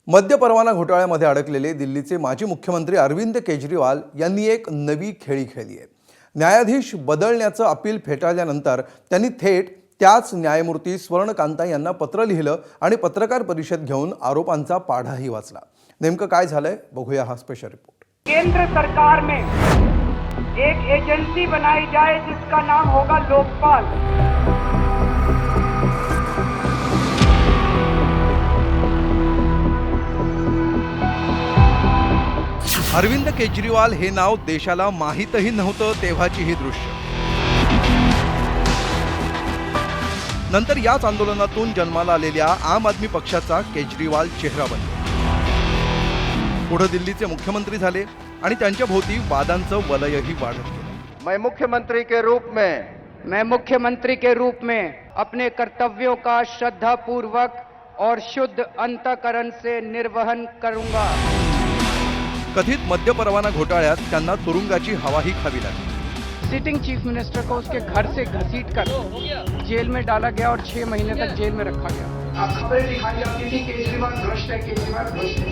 मद्य परवाना घोटाळ्यामध्ये अडकलेले दिल्लीचे माजी मुख्यमंत्री अरविंद केजरीवाल यांनी एक नवी खेळी खेळली आहे। न्यायाधीश बदलण्याचं अपील फेटाळल्यानंतर त्यांनी थेट त्याच न्यायमूर्ती स्वर्णकांता यांना पत्र लिहिलं आणि पत्रकार परिषद घेऊन आरोपांचा पाढाही वाचला। नेमकं काय झालंय बघूया हा स्पेशल रिपोर्ट। केंद्र सरकार में एक एजेंसी बनाई जाए जिसका नाम होगा लोकपाल। अरविंद केजरीवाल हे नाव देशाला माहीतही नव्हतं तेव्हाची ही दृश्य। नंतर याच आंदोलनातून जन्माला आलेल्या आम आदमी पक्षाचा केजरीवाल चेहरा बनला। पुढे दिल्लीचे मुख्यमंत्री झाले आणि त्यांच्या भोवती वादांचं वलयही वाढत गेलं। मैं मुख्यमंत्री के रूप में अपने कर्तव्यों का श्रद्धापूर्वक और शुद्ध अंतःकरण से निर्वहन करूंगा। कथित मद्य परवाना घोटाळ्यात त्यांना तुरुंगाची हवाही खावी लागली। सिटिंग चीफ मिनिस्टर को उसके घर से घसीटकर जेल में डाला गया और 6 महीने तक जेल में रखा गया। अब खबरें दिखाई जाती थी केजरीवाल भ्रष्ट है, केजरीवाल भ्रष्ट है।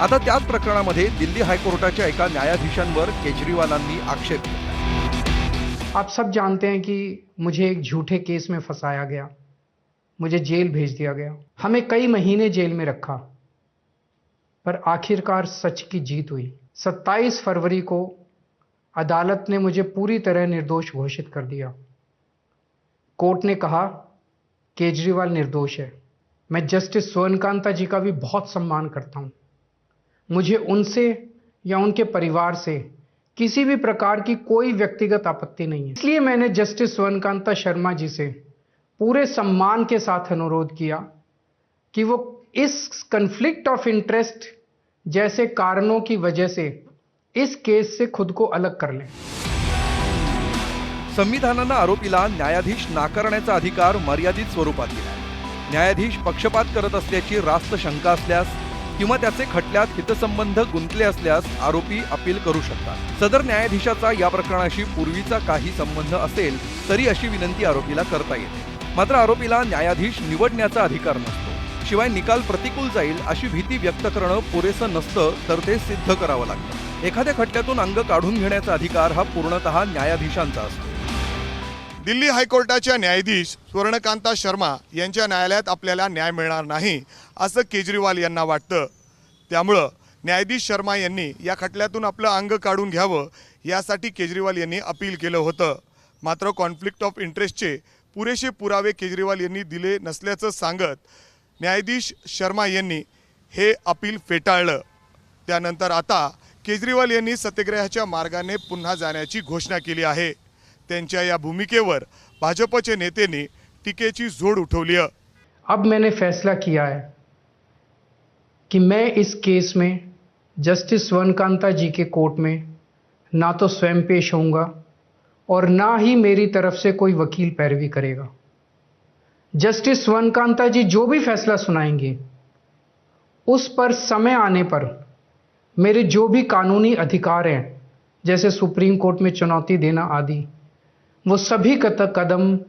आता त्याच प्रकरणामध्ये दिल्ली हायकोर्टाच्या एका न्यायाधीशांवर केजरीवालांनी आक्षेप केला। आप सब जानते हैं कि मुझे एक झूठे केस में फंसाया गया, मुझे जेल भेज दिया गया, हमें कई महीने जेल में रखा, पर आखिरकार सच की जीत हुई। 27 फरवरी को अदालत ने मुझे पूरी तरह निर्दोष घोषित कर दिया। कोर्ट ने कहा केजरीवाल निर्दोष है। मैं जस्टिस स्वर्णकांता जी का भी बहुत सम्मान करता हूं। मुझे उनसे या उनके परिवार से किसी भी प्रकार की कोई व्यक्तिगत आपत्ति नहीं है। इसलिए मैंने जस्टिस स्वर्णकांता शर्मा जी से पूरे सम्मान के साथ अनुरोध किया कि वो इस कन्फ्लिक्ट ऑफ इंटरेस्ट जैसे कारणों की वजह से इस केस से खुद को अलग कर लें। संविधानानं आरोपीला न्यायाधीश नाकारण्याचा अधिकार मर्यादित स्वरूपात दिला आहे। न्यायाधीश पक्षपात करत असल्याची रास्त शंका असल्यास किंवा त्याचे खटल्यात हितसंबंध गुंतले असल्यास आरोपी अपील करू शकतात। सदर न्यायाधीशाचा या प्रकरणाशी पूर्वीचा काही संबंध असेल तरी अशी विनंती आरोपीला करता येते। मात्र आरोपीला न्यायाधीश निवडण्याचा अधिकार नसतो। शिवाय निकाल प्रतिकूल जाईल अशी भीती व्यक्त करणं पुरेसं नसतं तर ते सिद्ध करावं लागतं। एखाद्या खटल्यातून अंग काढून घेण्याचा अधिकार हा पूर्णतः न्यायाधीशांचा असतो। दिल्ली हायकोर्टाच्या न्यायाधीश स्वर्णकांता शर्मा यांच्या न्यायालयात आपल्याला न्याय मिळणार नाही असं केजरीवाल यांना वाटतं। त्यामुळं न्यायाधीश शर्मा यांनी या खटल्यातून आपलं अंग काढून घ्यावं यासाठी केजरीवाल यांनी अपील केलं होतं। मात्र कॉन्फ्लिक्ट ऑफ इंटरेस्टचे पुरेसे पुरावे केजरीवाल यांनी दिले नसल्याचं सांगत न्यायाधीश शर्मा यांनी हे अपील फेटाळलं। त्यानंतर आता केजरीवाल यांनी सत्याग्रहाच्या मार्गाने पुन्हा जाण्याची घोषणा केली आहे। त्यांच्या या भूमिकेवर भाजपचे नेत्यांनी टीकेची झोड उठवली आहे। अब मैंने फैसला किया है कि मैं इस केस में जस्टिस स्वर्णकांता जी के कोर्ट में ना तो स्वयं पेश होऊंगा और ना ही मेरी तरफ से कोई वकील पैरवी करेगा। जस्टिस स्वर्णकांता जी जो भी फैसला सुनाएंगे उस पर समय आने पर मेरे जो भी कानूनी अधिकार हैं जैसे सुप्रीम कोर्ट में चुनौती देना आदि वो सभी कदम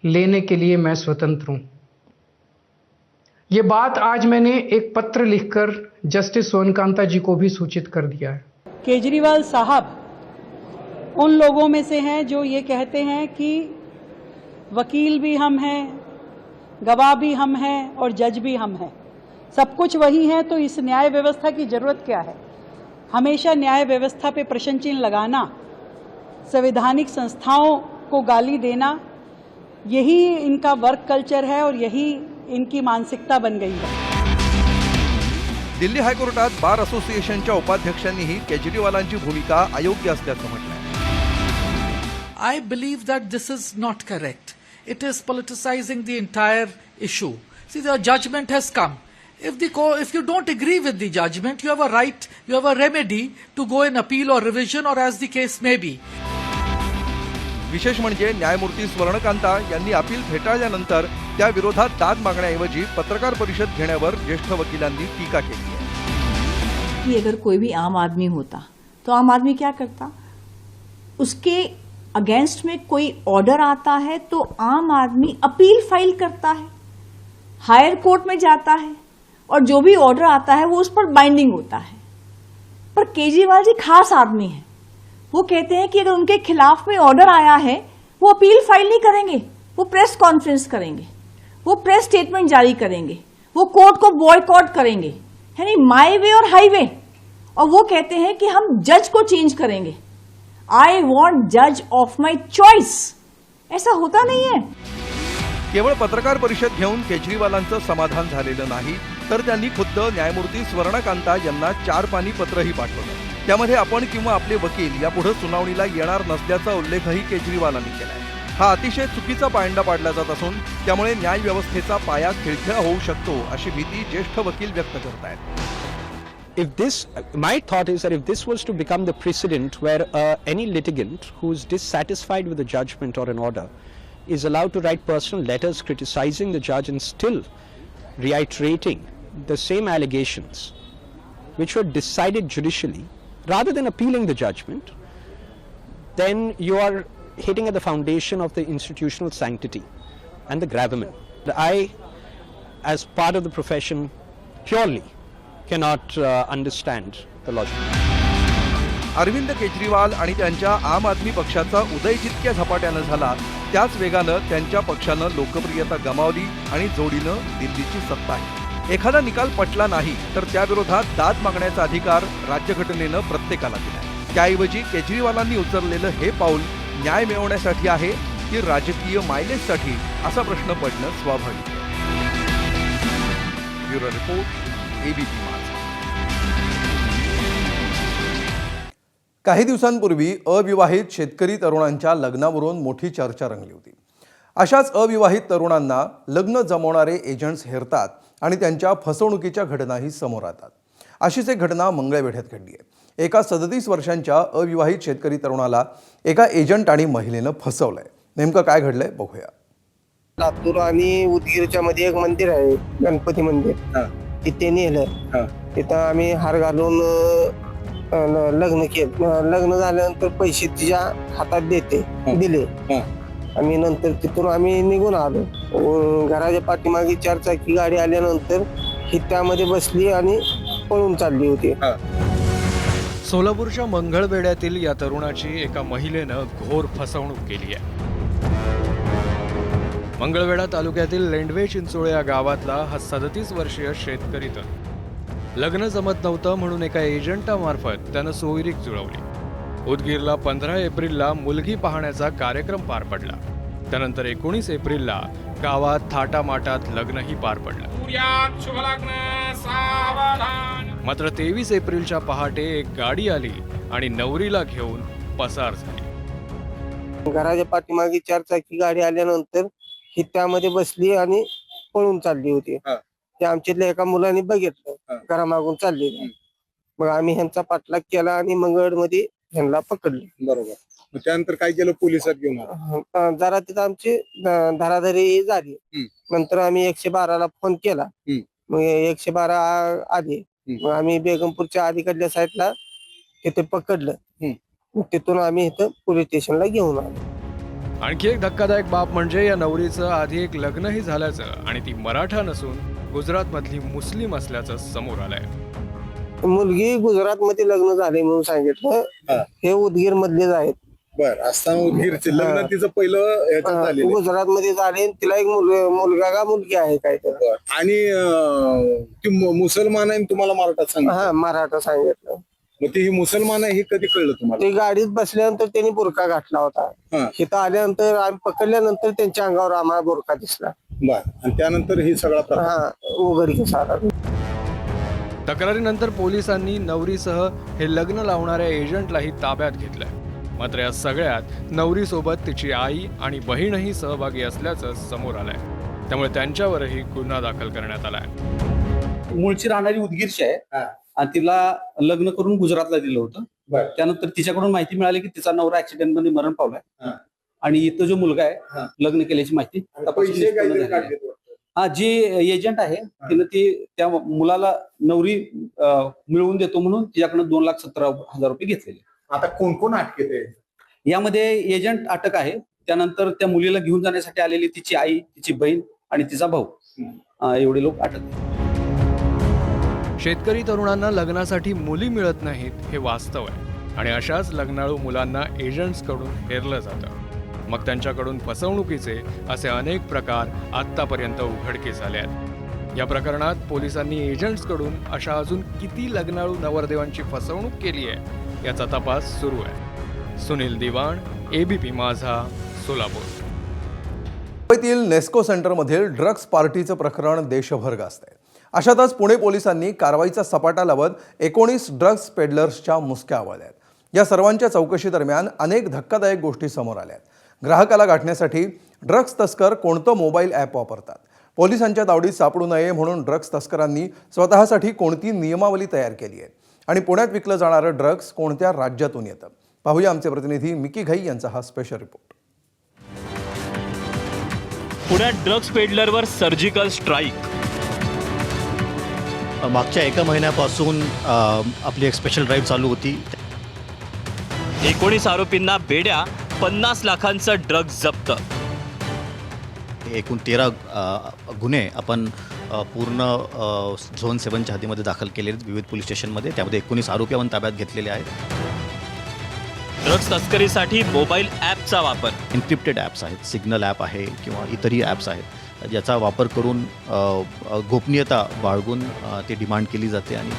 लेने के लिए मैं स्वतंत्र हूं। ये बात आज मैंने एक पत्र लिखकर जस्टिस स्वर्णकांता जी को भी सूचित कर दिया है। केजरीवाल साहब उन लोगों में से हैं जो ये कहते हैं कि वकील भी हम हैं, गवाह भी हम हैं और जज भी हम हैं, सब कुछ वही है, तो इस न्याय व्यवस्था की जरूरत क्या है। हमेशा न्याय व्यवस्था पे प्रश्न चिन्ह लगाना, संवैधानिक संस्थाओं को गाली देना, यही इनका वर्क कल्चर है और यही इनकी मानसिकता बन गई है। दिल्ली हायकोर्टात बार असोसिएशनच्या उपाध्यक्षांनीही केजरीवालांची भूमिका अयोग्य असल्याचं म्हटलंय। I believe that this is not correct. It is politicizing the entire issue. See, the judgment has come. If you don't agree with the judgment, you have a right, you have a remedy to go and appeal or revision or as the case may be. विशेष म्हणजे न्यायमूर्ती स्वर्णकांता यांनी appeal फेटाळल्यानंतर त्या विरोधात दाद मागण्याऐवजी पत्रकार परिषद घेण्यावर ज्येष्ठ वकिलांनी टीका केली आहे। कि अगर कोई भी आम आदमी होता तो आम आदमी क्या करता, उसके अगेंस्ट में कोई ऑर्डर आता है तो आम आदमी अपील फाइल करता है। हायर कोर्ट में जाता है और जो भी ऑर्डर आता है वो उस पर बाइंडिंग होता है। पर केजरीवाल जी खास आदमी है, वो कहते हैं कि अगर उनके खिलाफ में ऑर्डर आया है वो अपील फाइल नहीं करेंगे, वो प्रेस कॉन्फ्रेंस करेंगे, वो प्रेस स्टेटमेंट जारी करेंगे, वो कोर्ट को बॉयकॉट करेंगे, यानी माई वे और हाईवे। और वो कहते हैं कि हम जज को चेंज करेंगे, आई वॉन्ट जज ऑफ माई चॉइस। ऐसा होता नहीं है। केवळ पत्रकार परिषद घेऊन केजरीवालांचं समाधान झालेलं नाही, तर त्यांनी खुद्द न्यायमूर्ती स्वर्णकांता यांना 4 पानी पत्रही पाठवलं। त्यामध्ये आपण किंवा आपले वकील यापुढे सुनावणीला येणार नसल्याचा उल्लेखही केजरीवालांनी केलाय। हा अतिशय चुकीचा पायंडा पाडला जात असून त्यामुळे न्याय व्यवस्थेचा पाया खिळखिळा होऊ शकतो अशी भीती ज्येष्ठ वकील व्यक्त करतायत। If this, my thought is that if this was to become the precedent where any litigant who is dissatisfied with a judgment or an order is allowed to write personal letters criticizing the judge and still reiterating the same allegations which were decided judicially rather than appealing the judgment, then you are hitting at the foundation of the institutional sanctity and the gravamen. I, as part of the profession, purely cannot understand the logic. Arvind Kejriwal आणि त्यांच्या आम आदमी पक्षाचा उदय जितक्या झपाट्यानं झाला त्याच वेगानं त्यांच्या पक्षानं लोकप्रियता गमावली आणि जोडीनं दिल्लीची सत्ता आहे। एखादा निकाल पटला नाही तर त्याविरोधात दाद मागण्याचा अधिकार राज्यघटनेनं प्रत्येकाला दिलाय। त्याऐवजी केजरीवालांनी उचललेलं हे पाऊल न्याय मिळवण्यासाठी आहे की राजकीय मायलेजसाठी असा प्रश्न पडणं स्वाभाविक आहे। ब्युरो रिपोर्ट, एबीपी माझा। काही दिवसांपूर्वी अविवाहित शेतकरी तरुणांच्या लग्नावरून मोठी चर्चा रंगली होती। अशाच अविवाहित तरुणांना लग्न जमवणारे एजंट्स हेरतात आणि त्यांच्या फसवणुकीच्या घटनाही समोर येतात। अशीच एक घटना मंगळवेढ्यात घडली आहे। एका 37 वर्षांच्या अविवाहित शेतकरी तरुणाला एका एजंट आणि महिलेनं फसवलंय। नेमकं काय घडलंय बघूया। लातूर आणि उदगीरच्या मध्ये एक मंदिर आहे, गणपती मंदिर, तिथे नेलं। तिथं आम्ही हार घालून लग्न केलं। लग्न झाल्यानंतर पैसे तिच्या हातात दिले आणि नंतर तिथून आम्ही निघून आलो। घराच्या पाठीमागे 4 चाकी गाडी आल्यानंतर ही त्यामध्ये बसली आणि पळून चालली होती। सोलापूरच्या मंगळवेढ्यातील या तरुणाची एका महिलेनं घोर फसवणूक केली आहे। मंगळवेढा तालुक्यातील लेंडवे चिंचोळे या गावातला हा 37 वर्षीय शेतकरी तरुण लग्न जमत नव्हतं म्हणून एका एजंटामार्फत त्यानं सोयरीक जुळवली। उदगीरला 15 एप्रिलला मुलगी पाहण्याचा कार्यक्रम पार पडला। त्यानंतर 19 एप्रिलला गावात थाटामाटात लग्नही पार पडलं। मात्र 23 एप्रिलच्या पहाटे एक गाडी आली आणि नवरीला घेऊन पसार झाली। घराच्या पाठीमागे 4 चाकी गाडी आल्यानंतर ही त्यामध्ये बसली आणि पळून चालली होती। ते आमच्यातल्या एका मुलाने बघितलं, घरामागून चाललेलं। मग आम्ही ह्यांचा पाठलाग केला आणि मंगळमध्ये ह्यांना पकडले। बरोबर। त्यानंतर काय केलं? पोलिसात घेऊन आला। जरा तिथं आमची धराधरी झाली। नंतर आम्ही 112ला फोन केला। मग 112 आले। मग आम्ही बेगमपूरच्या अलीकडल्या साईडला तिथे पकडलं। तिथून आम्ही इथं पोलीस स्टेशनला घेऊन आलो। आणखी एक धक्कादायक बाब म्हणजे या नवरीचं आधी एक लग्नही झाल्याचं आणि ती मराठा नसून गुजरात मधली मुस्लिम असल्याचं समोर आलंय। मुलगी गुजरात मध्ये लग्न झाले म्हणून सांगितलं, हे उदगीर मधलेच आहेत। बर, असताना उदगीरचे लग्न तिचं पहिलं गुजरात मध्ये झाले। तिला एक मुलगा का मुलगी आहे काय तर, आणि ती मुसलमान आहे तुम्हाला मराठा सांगितलं? मराठा सांगितलं। मग ती मुसलमान आहे हे कधी कळलं तुम्हाला? ते गाडीत बसल्यानंतर त्यांनी बुरका घातला होता। इथं आल्यानंतर आम्ही पकडल्यानंतर त्यांच्या अंगावर आम्हाला बुरका दिसला। बर, आणि त्यानंतर ही सगळा उघडकीस आला। तक्रारीनंतर पोलिसांनी नवरीसह हे लग्न लावणाऱ्या एजंटलाही ताब्यात घेतलंय। मात्र या सगळ्यात नवरीसोबत तिची आई आणि बहीणही सहभागी असल्याचं समोर आलंय। त्यामुळे त्यांच्यावरही गुन्हा दाखल करण्यात आलाय। मूळची राहणारी उदगीरची आहे आणि तिला लग्न करून गुजरातला दिलं होतं। त्यानंतर तिच्याकडून माहिती मिळाली की तिचा नवरा ऍक्सिडेंट मध्ये मरण पावलाय आणि इथं जो मुलगा आहे लग्न केल्याची माहिती जी एजंट आहे तिनं ती त्या मुलाला नवरी मिळवून देतो म्हणून तिच्याकडनं 2,17,000 रुपये घेतलेले। आता कोण कोण अटकेत आहे यामध्ये? एजंट अटक आहे, त्यानंतर त्या मुलीला घेऊन जाण्यासाठी आलेली तिची आई, तिची बहीण आणि तिचा भाऊ एवढे लोक अटक आहेत. शेतकरी तरुणांना लग्नासाठी मुली मिळत नाहीत हे वास्तव आहे आणि अशाच लग्नाळू मुलांना एजंट्सकडून हेरलं जातं. मग त्यांच्याकडून फसवणुकीचे असे अनेक प्रकार आत्तापर्यंत उघडकीस आले आहेत. या प्रकरणात पोलिसांनी एजंट्सकडून अशा अजून किती लग्नाळू नवरदेवांची फसवणूक केली आहे याचा तपास सुरू आहे. सुनील दिवाण, ABP माझा, सोलापूर. मुंबईतील नेस्को सेंटरमधील ड्रग्ज पार्टीचं प्रकरण देशभर गाजतंय. अशातच पुणे पोलिसांनी कारवाईचा सपाटा लावत 19 ड्रग्ज पेडलर्सच्या मुसक्या आवळल्यात. या सर्वांच्या चौकशीदरम्यान अनेक धक्कादायक गोष्टी समोर आल्यात. ग्राहकाला गाठण्यासाठी ड्रग्ज तस्कर कोणतं मोबाईल ॲप वापरतात, पोलिसांच्या तावडीत सापडू नये म्हणून ड्रग्ज तस्करांनी स्वतःसाठी कोणती नियमावली तयार केली आहे आणि पुण्यात विकलं जाणारं ड्रग्ज कोणत्या राज्यातून येतं, पाहूया आमचे प्रतिनिधी मिकी घई यांचा हा स्पेशल रिपोर्ट. पुण्यात ड्रग्ज पेडलरवर सर्जिकल स्ट्राईक. मागच्या एका महिन्यापासून आपली एक स्पेशल ड्राईव्ह चालू होती. 19 आरोपींना बेड्या, 50 लाखांचं ड्रग्ज जप्त. एकूण 13 गुन्हे आपण पूर्ण झोन 7च्या हद्दीमध्ये दाखल केले आहेत विविध पोलीस स्टेशनमध्ये. त्यामध्ये 19 आरोपी आपण ताब्यात घेतलेले आहेत. ड्रग्ज तस्करीसाठी मोबाईल ॲपचा वापर. एन्क्रिप्टेड ॲप्स आहेत, सिग्नल ॲप आहे किंवा इतरही ॲप्स आहेत ज्याचा वापर करून गोपनीयता बाळगून ती डिमांड केली जाते. आणि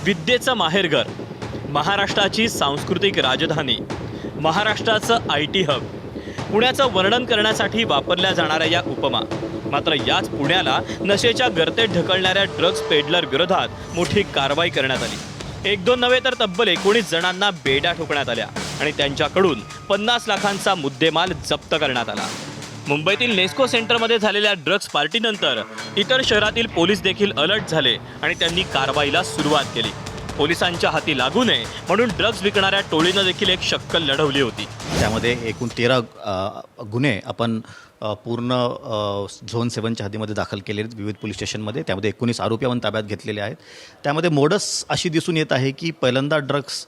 विद्येचं माहेरघर, महाराष्ट्राची सांस्कृतिक राजधानी, महाराष्ट्राचं IT हब, पुण्याचं वर्णन करण्यासाठी वापरल्या जाणाऱ्या या उपमा. मात्र याच पुण्याला नशेच्या गर्तेत ढकलणाऱ्या ड्रग्ज पेडलर विरोधात मोठी कारवाई करण्यात आली. 1-2 नव्हे तर तब्बल 19 जणांना बेड्या ठोकण्यात आल्या आणि त्यांच्याकडून 50 लाखांचा मुद्देमाल जप्त करण्यात आला. मुंबईतील नेस्को सेंटरमध्ये झालेल्या ड्रग्ज पार्टीनंतर इतर शहरातील पोलीस देखील अलर्ट झाले आणि त्यांनी कारवाईला सुरुवात केली. पोलिसांच्या हाती लागू नये म्हणून ड्रग्ज विकणाऱ्या टोळीनं देखील एक शक्कल लढवली होती. त्यामध्ये एकूण 13 गुन्हे आपण पूर्ण झोन 7च्या हद्दीमध्ये दाखल केले आहेत विविध पोलीस स्टेशनमध्ये. त्यामध्ये 19 आरोपी आपण ताब्यात घेतलेले आहेत. त्यामध्ये मोडस अशी दिसून येत आहे की पहिल्यांदा ड्रग्स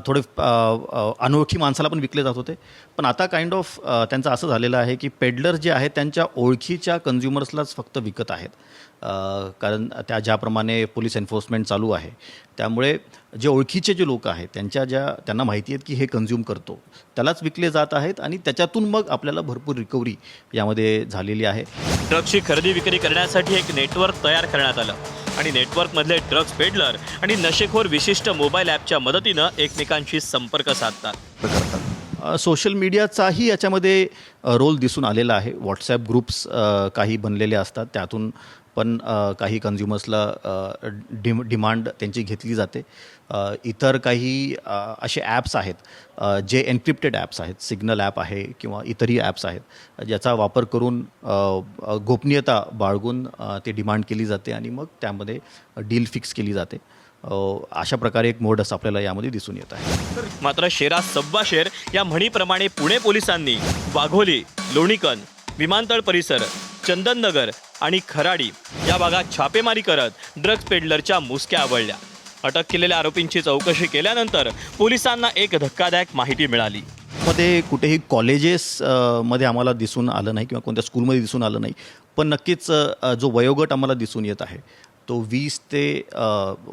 थोडे अनोळखी माणसाला पण विकले जात होते, पण आता काइंड ऑफ त्यांचं असं झालेलं आहे की पेडलर जे आहेत त्यांच्या ओळखीच्या कन्झ्युमर्सलाच फक्त विकत आहेत. कारण ज्याप्रमाणे पोलीस एन्फोर्समेंट चालू आहे त्यामुळे जे ओळखीचे जे लोक आहेत त्यांना माहिती आहेत की हे कन्झ्युम करतो त्यालाच विकले जात आहेत आणि त्याच्यातून मग आपल्याला भरपूर रिकव्हरी यामध्ये झालेली आहे. ड्रग्जची खरेदी विक्री करण्यासाठी एक नेटवर्क तयार करण्यात आलं आणि नेटवर्कमधले ड्रग्ज पेडलर आणि नशेखोर विशिष्ट मोबाईल ॲपच्या मदतीनं एकमेकांशी संपर्क साधतात. सोशल मीडियाचाही याच्यामध्ये रोल दिसून आलेला आहे. व्हॉट्सॲप ग्रुप्स काही बनलेले असतात, त्यातून पण काही कन्झ्युमर्सला डिमांड त्यांची घेतली जाते. इतर काही असे ॲप्स आहेत जे एन्क्रिप्टेड ॲप्स आहेत, सिग्नल ॲप आहे किंवा इतरही ॲप्स आहेत ज्याचा वापर करून गोपनीयता बाळगून ते डिमांड केली जाते आणि मग त्यामध्ये डील फिक्स केली जाते. अशा प्रकारे एक मोडस आपल्याला यामध्ये दिसून येत आहे. मात्र शेरा सव्वा शेर या म्हणीप्रमाणे पुणे पोलिसांनी वाघोली, लोणीकन, विमानतळ परिसर, चंदननगर आणि खराडी या भागात छापेमारी करत ड्रग्ज पेडलरच्या मुसक्या आवळल्या. अटक केलेल्या आरोपींची चौकशी केल्यानंतर पोलिसांना एक धक्कादायक माहिती मिळाली. मध्ये कुठेही कॉलेजेस मध्ये आम्हाला दिसून आलं नाही किंवा कोणत्या स्कूलमध्ये दिसून आलं नाही, पण नक्कीच जो वयोगट आम्हाला दिसून येत आहे तो 20 ते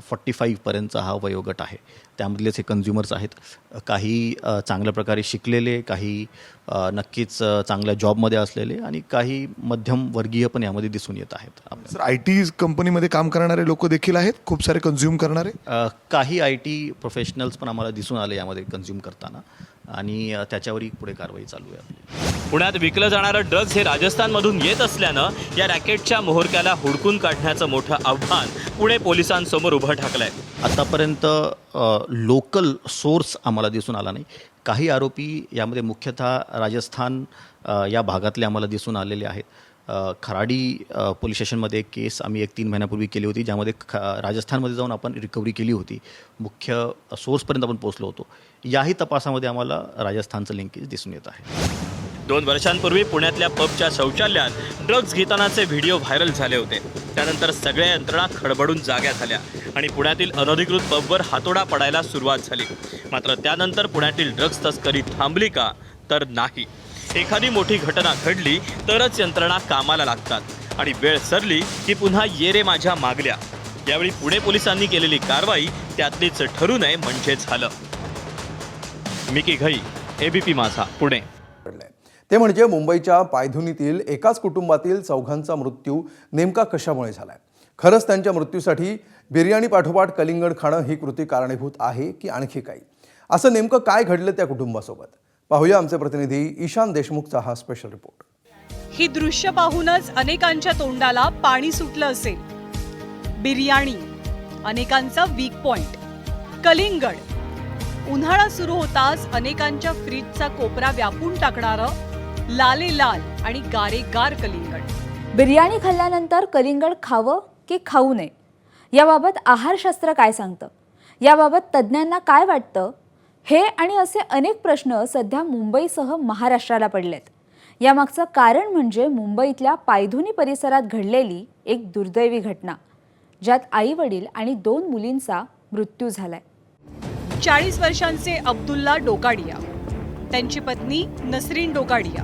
45 पर्यंतचा हा वयोगट आहे. त्यामधलेच हे कन्झ्युमर्स आहेत. काही चांगल्या प्रकारे शिकलेले, काही नक्कीच चांगल्या जॉबमध्ये असलेले आणि काही मध्यमवर्गीय पण यामध्ये दिसून येत आहेत. सर, IT कंपनीमध्ये काम करणारे लोक देखील आहेत, खूप सारे कन्झ्युम करणारे. काही IT प्रोफेशनल्स पण आम्हाला दिसून आले यामध्ये कन्झ्युम करताना आणि त्याच्यावरही पुढे कारवाई चालू आहे आपली. पुण्यात विकलं जाणारं ड्रग्ज हे राजस्थानमधून येत असल्यानं या रॅकेटच्या म्होरक्याला हुडकून काढण्याचं मोठं आव्हान पुणे पोलिसांसमोर उभं ठाकलंय. आतापर्यंत लोकल सोर्स आम्हाला दिसून आला नाही. काही आरोपी यामध्ये मुख्यतः राजस्थान या भागातले आम्हाला दिसून आलेले आहेत. खराडी पोलीस स्टेशनमध्ये एक केस आम्ही 1-3 महिन्यापूर्वी केली होती ज्यामध्ये राजस्थानमध्ये जाऊन आपण रिकव्हरी केली होती. मुख्य सोर्सपर्यंत आपण पोहोचलो होतो. याही तपासामध्ये आम्हाला राजस्थानचं लिंकेज दिसून येत आहे. 2 वर्षांपूर्वी पुण्यातल्या पबच्या शौचालयात ड्रग्ज घेतानाचे व्हिडिओ व्हायरल झाले होते. त्यानंतर सगळ्या यंत्रणा खडबडून जाग्या झाल्या आणि पुण्यातील अनधिकृत पबवर हातोडा पडायला सुरुवात झाली. मात्र त्यानंतर पुण्यातील ड्रग्ज तस्करी थांबली का तर नाही. एखादी मोठी घटना घडली तरच यंत्रणा कामाला लागतात आणि वेळ सरली की पुन्हा ये रे माझ्या मागल्या. यावेळी पुणे पोलिसांनी केलेली कारवाई त्यातलीच ठरू नये म्हणजे झालं. मिकी घई, एबीपी माझा, पुणे. ते म्हणजे मुंबईच्या पायधुनीतील एकाच कुटुंबातील चौघांचा मृत्यू नेमका कशामुळे झालाय. खरंच त्यांच्या मृत्यूसाठी बिर्याणी पाठोपाठ कलिंगड खाणं ही कृती कारणीभूत आहे की आणखी काही? असं नेमकं काय घडलं त्या कुटुंबासोबत? पाहूया आमचे प्रतिनिधी ईशान देशमुखचा हा स्पेशल रिपोर्ट. ही दृश्य पाहूनच अनेकांच्या तोंडाला पाणी सुटलं असेल. बिर्याणी अनेकांचा वीक पॉइंट, कलिंगड उन्हाळा सुरू होताच अनेकांच्या फ्रीजचा कोपरा व्यापून टाकणारं लाले लाल आणि गारेगार कलिंगड. बिर्याणी खाल्ल्यानंतर कलिंगड खावं की खाऊ नये याबाबत आहारशास्त्र काय सांगतं, याबाबत तज्ज्ञांना काय वाटतं, हे आणि असे अनेक प्रश्न सध्या मुंबईसह महाराष्ट्राला पडलेत. यामागचं कारण म्हणजे मुंबईतल्या पायधुनी परिसरात घडलेली एक दुर्दैवी घटना, ज्यात आई-वडील आणि 2 मुलींचा मृत्यू झालाय. 40 वर्षांचे अब्दुल्ला डोकाडिया, त्यांची पत्नी नसरीन डोकाडिया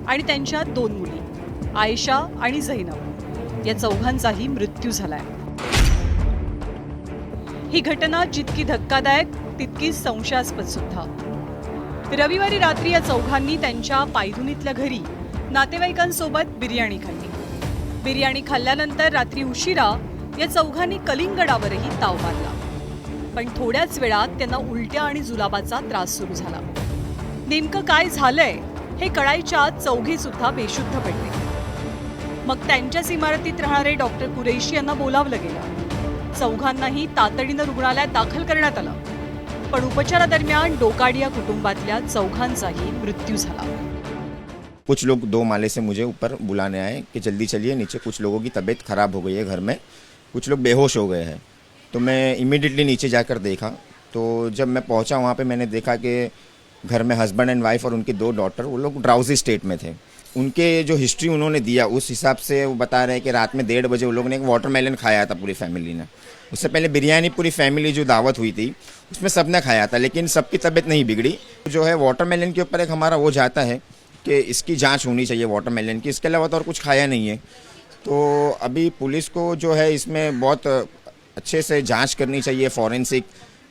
आणि त्यांच्या 2 मुली आयशा आणि झैनब, या चौघांचाही मृत्यू झालाय. ही घटना जितकी धक्कादायक तितकीच संशयास्पद सुद्धा. रविवारी रात्री या चौघांनी त्यांच्या पायधुनीतल्या घरी नातेवाईकांसोबत बिर्याणी खाल्ली. बिर्याणी खाल्ल्यानंतर रात्री उशिरा या चौघांनी कलिंगडावरही ताव मारला. पण थोड्याच वेळात त्यांना उलट्या आणि जुलाबाचा त्रास सुरू झाला. नेमकं काय झालंय हे कळायच्या चौघे सुद्धा बेशुद्ध पडले. मग त्यांच्याच इमारतीत राहणारे डॉक्टर कुरैशी यांना बोलावलं गेलं. चौघांनाही तातडीनं रुग्णालयात दाखल करण्यात आलं. पण उपचारादरम्यान डोकाडिया कुटुंबातल्या चौघांचाही मृत्यू झाला. कुछ लोग 2 माले से मुझे ऊपर बुलाने आए कि जल्दी चलिए नीचे, कुछ लोगों की तबीयत खराब हो गई है घर में, कुछ लोग बेहोश हो गए हैं. तो मैं इमीडिएटली नीचे जाकर देखा. तो जब मैं पहुंचा वहाँ पे मैंने देखा कि घर में हस्बैंड एंड वाइफ और उनकी 2 डॉटर, वो लोग ड्राउजी स्टेट में थे. उनके जो हिस्ट्री उन्होंने दिया उस हिसाब से वो बता रहे हैं कि रात में 1:30 बजे वो लोगों ने एक वाटरमेलन खाया था पूरी फैमिली ने. उससे पहले बिरयानी पूरी फैमिली जो दावत हुई थी उसमें सबने खाया था, लेकिन सबकी तबीयत नहीं बिगड़ी. जो है वाटरमेलन के ऊपर एक हमारा वो जाता है कि इसकी जांच होनी चाहिए वाटरमेलन की, इसके अलावा तो और कुछ खाया नहीं है. तो अभी पुलिस को जो है इसमें बहुत अच्छे से जांच करनी चाहिए, फॉरेंसिक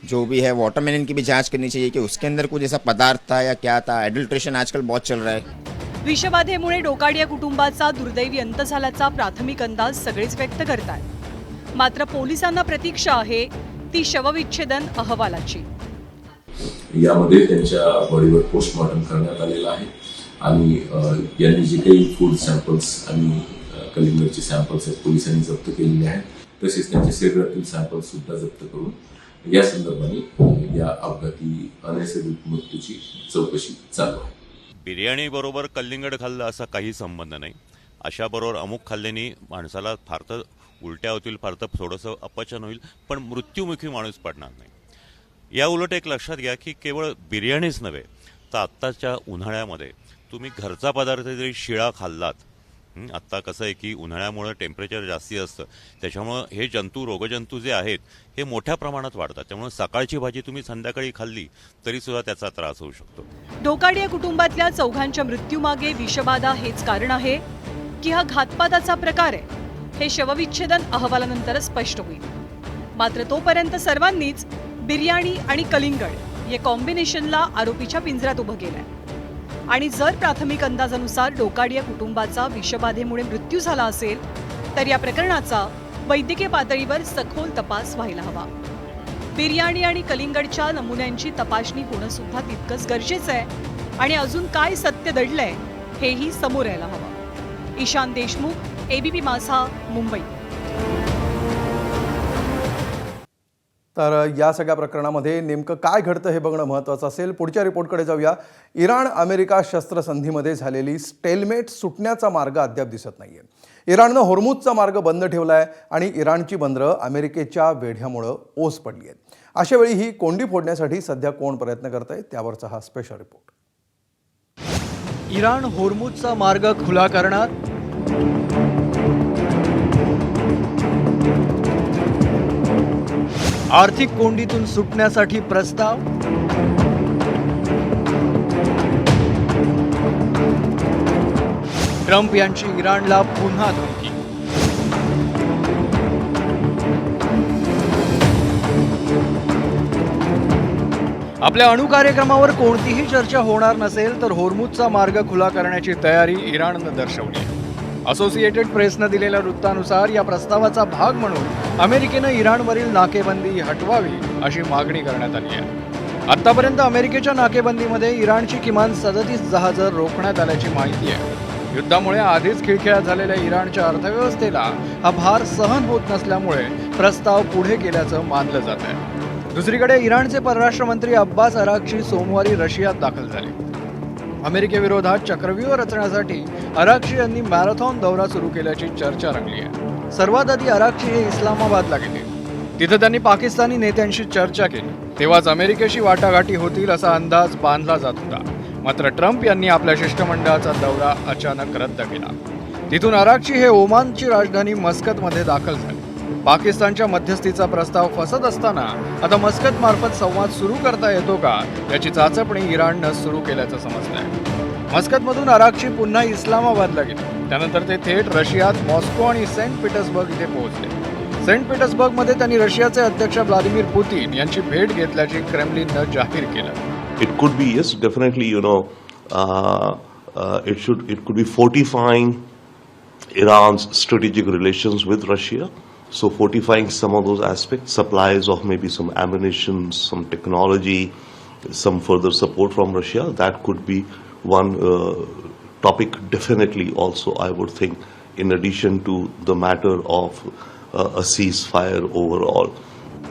जो भी है वाटरमेलन की भी जांच करनी चाहिए कि उसके अंदर कुछ ऐसा पदार्थ था या क्या था. एडल्ट्रेशन आजकल बहुत चल रहा है. विषबाधेमुळे डोकाडिया कुटुंबाचा दुर्दैवी अंत झाल्याचा प्राथमिक अंदाज सगळेच व्यक्त करतात. मात्र पोलिसांना प्रतीक्षा आहे ती शवविच्छेदन अहवालाची. यामध्ये त्यांच्या बॉडीवर पोस्टमॉर्टम करण्यात आलेला आहे आणि यांनी जे काही फूड सॅम्पल्स आणि कलिंगडचे सॅम्पल्स आहेत पोलिसांनी जप्त केलेले आहेत. तसेच त्यांच्या शरीरातील सॅम्पल्स सुद्धा जप्त करून या संदर्भाने या अपघाती अनैसर्गिक मृत्यूची चौकशी चालू आहे. बिर्याणी बरोबर कलिंगड खाल्लं असा काही संबंध नाही. अशा बरोबर अमुक खाल्ल्याने माणसाला फार तर उलट्या होतील, फार तर थोडंसं अपचन होईल, पण मृत्युमुखी माणूस पडणार नाही. या उलट एक लक्षात घ्या की केवळ बिर्याणीच नव्हे तर आत्ताच्या उन्हाळ्यामध्ये तुम्ही घरचा पदार्थ जरी शिळा खाल्लात, आत्ता कसं आहे की उन्हाळ्यामुळे टेम्परेचर जास्ती असतं, त्याच्यामुळं हे रोगजंतू जे आहेत हे मोठ्या प्रमाणात वाढतात. त्यामुळे सकाळची भाजी तुम्ही संध्याकाळी खाल्ली तरी सुद्धा त्याचा त्रास होऊ शकतो. डोकाडिया कुटुंबातल्या चौघांच्या मृत्यूमागे विषबाधा हेच कारण आहे की हा घातपाताचा प्रकार आहे हे शवविच्छेदन अहवालानंतरच स्पष्ट होईल. मात्र तोपर्यंत सर्वांनीच बिर्याणी आणि कलिंगड या कॉम्बिनेशनला आरोपीच्या पिंजऱ्यात उभं केलंय. आणि जर प्राथमिक अंदाजानुसार डोकाडिया कुटुंबाचा विषबाधेमुळे मृत्यू झाला असेल तर या प्रकरणाचा वैद्यकीय पातळीवर सखोल तपास व्हायला हवा. बिर्याणी आणि कलिंगडच्या नमुन्यांची तपासणी होणं सुद्धा तितकंच गरजेचं आहे आणि अजून काय सत्य दडलंय हेही समोर यायला हवं. ईशान देशमुख, एबीपी माझा, मुंबई. तर या सगळ्या प्रकरणामध्ये नेमकं काय घडतं हे बघणं महत्त्वाचं असेल. पुढच्या रिपोर्टकडे जाऊया. इराण अमेरिका शस्त्रसंधीमध्ये झालेली स्टेलमेट सुटण्याचा मार्ग अद्याप दिसत नाहीये. इराणनं होर्मुझचा मार्ग बंद ठेवला आहे आणि इराणची बंदरं अमेरिकेच्या वेढ्यामुळं ओस पडली आहेत. अशा वेळी ही कोंडी फोडण्यासाठी सध्या कोण प्रयत्न करतंय त्यावरचा हा स्पेशल रिपोर्ट. इराण होर्मुझचा मार्ग खुला करणार, आर्थिक कोंडीतून सुटण्यासाठी प्रस्ताव, ट्रम्प यांची इराणला पुन्हा धमकी. आपल्या अणु कार्यक्रमावर कोणतीही चर्चा होणार नसेल तर होर्मुझचा मार्ग खुला करण्याची तयारी इराणनं दर्शवली. असोसिएटेड प्रेसनं दिलेल्या वृत्तानुसार या प्रस्तावाचा भाग म्हणून अमेरिकेनं इराणवरील नाकेबंदी हटवावी अशी मागणी करण्यात आली आहे. आतापर्यंत अमेरिकेच्या नाकेबंदीमध्ये इराणची किमान 37 जहाजं रोखण्यात आल्याची माहिती आहे. युद्धामुळे आधीच खिळखिळा झालेल्या इराणच्या अर्थव्यवस्थेला हा भार सहन होत नसल्यामुळे प्रस्ताव पुढे गेल्याचं मानलं जात आहे. दुसरीकडे इराणचे परराष्ट्र मंत्री अब्बास अराक्ची सोमवारी रशियात दाखल झाले. अमेरिकेविरोधात चक्रव्यूह रचण्यासाठी अराक्ची यांनी मॅरेथॉन दौरा सुरू केल्याची चर्चा रंगली आहे. सर्वात आधी अराक्ची हे इस्लामाबादला गेले. तिथे त्यांनी पाकिस्तानी नेत्यांशी चर्चा केली. तेव्हाच अमेरिकेशी वाटाघाटी होतील असा अंदाज बांधला जात होता. मात्र ट्रम्प यांनी आपल्या शिष्टमंडळाचा दौरा अचानक रद्द केला. तिथून अराक्ची हे ओमानची राजधानी मस्कतमध्ये दाखल झाले. पाकिस्तानच्या मध्यस्थीचा प्रस्ताव फसत असताना आता मस्कत मार्फत संवाद सुरू करता येतो का याची चाचपणी इराणनं सुरू केल्याचं समजतंय. मस्कतमधून अराक्ची पुन्हा इस्लामाबादला गेले. त्यानंतर ते थेट रशियात मॉस्को आणि सेंट पीटर्सबर्ग इथे पोहोचले. सेंट पीटर्सबर्गमध्ये त्यांनी रशियाचे अध्यक्ष व्लादिमीर पुतीन यांची भेट घेतल्याची क्रेमलिननं जाहीर केलं. It could be, yes, definitely, it could be fortifying Iran's strategic relations with Russia. So fortifying some of those aspects, supplies of maybe some ammunition, some technology, some further support from Russia, that could be one topic definitely also, I would think, in addition to the matter of a ceasefire overall.